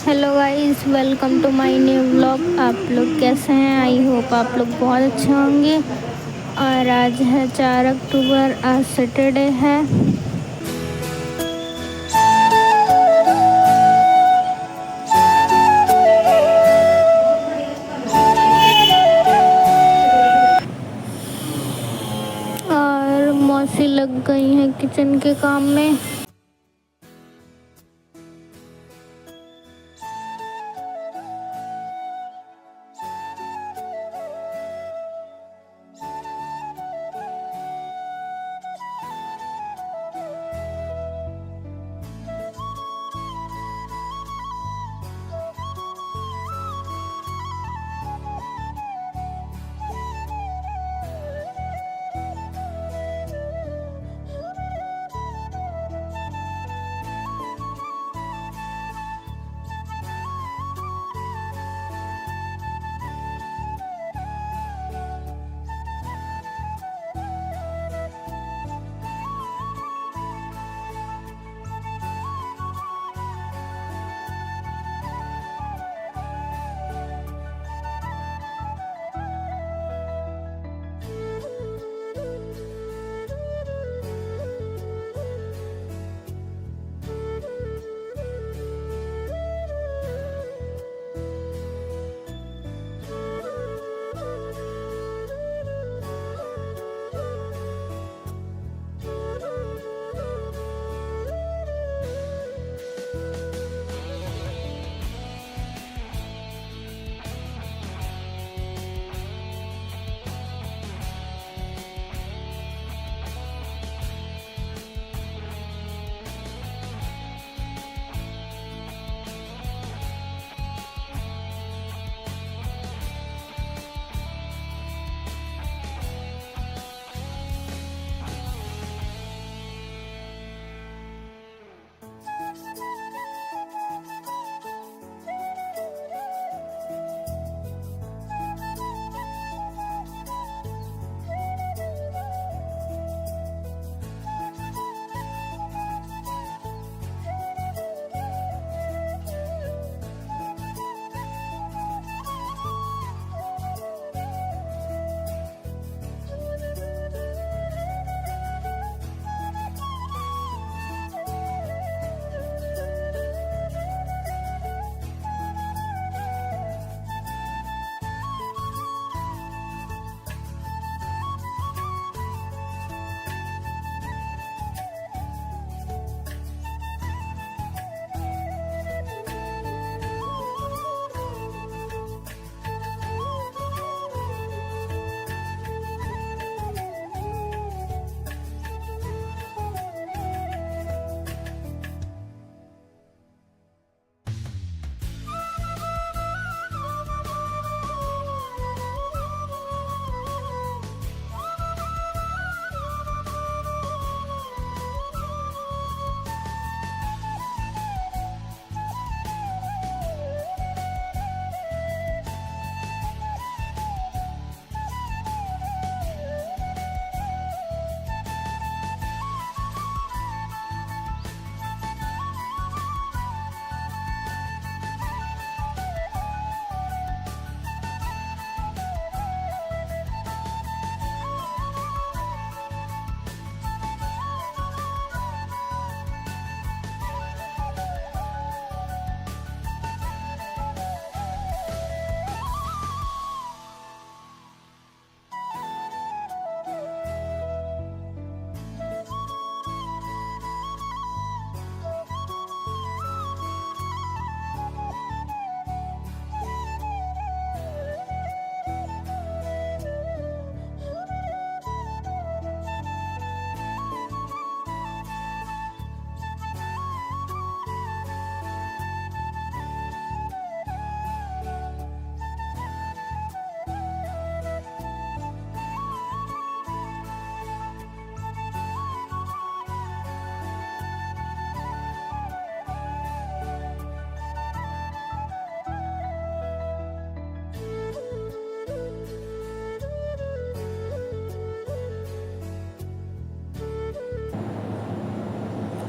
Hello guys, welcome to my new vlog. आप लोग कैसे हैं? आई होप आप लोग बहुत अच्छे होंगे। और आज है 4 अक्टूबर, आज सैटरडे है। और मौसी लग गई हैं किचन के काम में।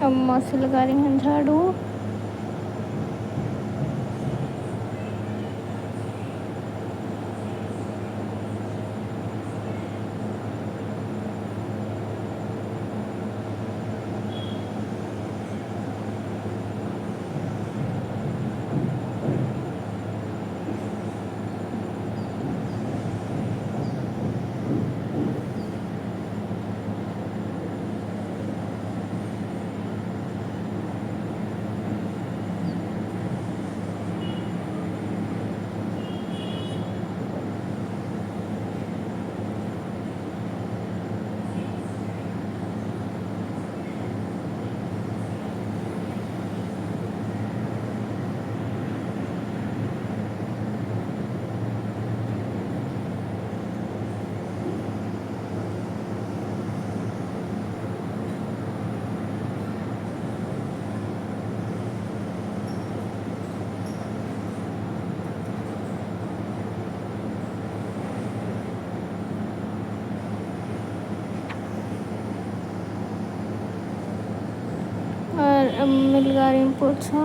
अब मौसी लगा रही हैं झाड़ू। अब मिल गया पोछा।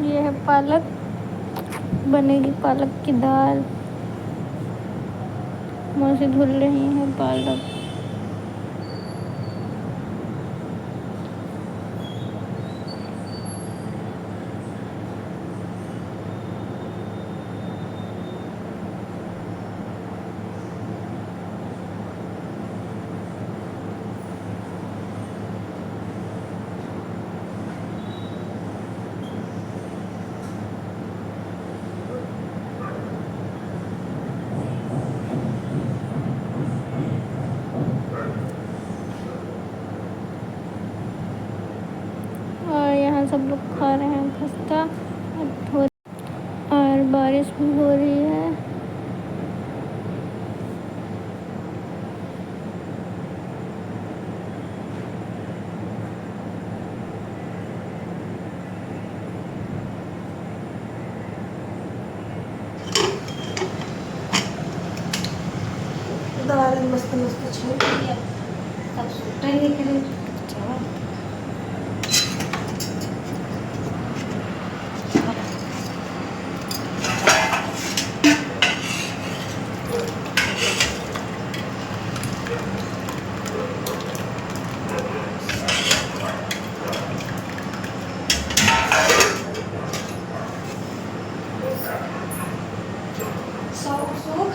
ये है पालक, बनेगी पालक की दाल। मौसी धुल रही है पालक। और यहाँ सब लोग खा रहे हैं खस्ता। और बारिश भी हो रही है। दाल मस्त मस्त छोड़ दिया तब सूटा ही निकले।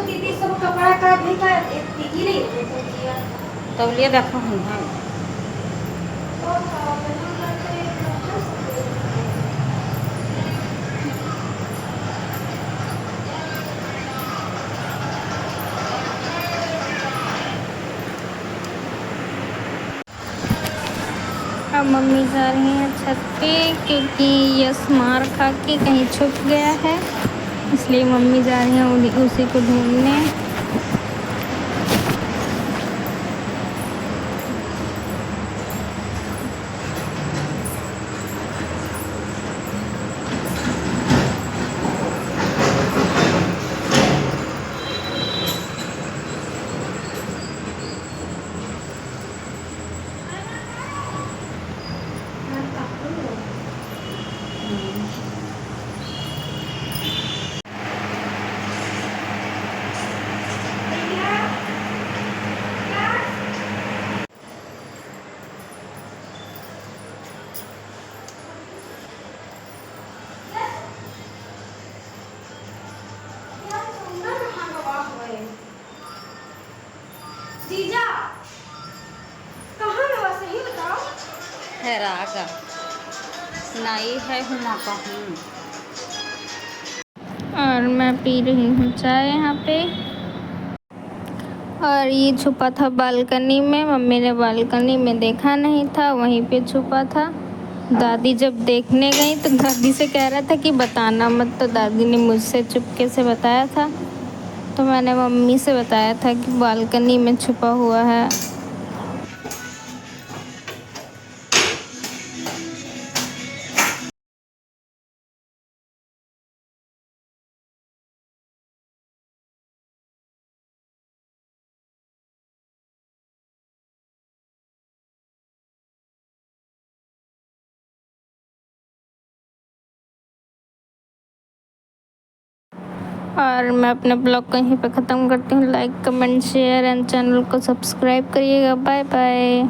दीदी सब कपड़ा का भी का एक ही नहीं तब लिए देखो हम अब मम्मी जा रही हैं छत पे, क्योंकि यश मार खा के कहीं छुप गया है, इसलिए मम्मी जा रही हैं उसी को ढूंढने। जीजा कहाँ है सही बताओ। है रागा नहीं है हुआ कहूँ। और मैं पी रही हूँ चाय यहाँ पे। और ये छुपा था बालकनी में, मम्मी ने बालकनी में देखा नहीं था, वहीं पे छुपा था। दादी जब देखने गई तो दादी से कह रहा था कि बताना मत, तो दादी ने मुझसे चुपके से बताया था। तो मैंने मम्मी से बताया था कि बालकनी में छुपा हुआ है। और मैं अपने ब्लॉग को यहीं पे ख़त्म करती हूँ। Like comment share and channel को सब्सक्राइब करिएगा। Bye bye.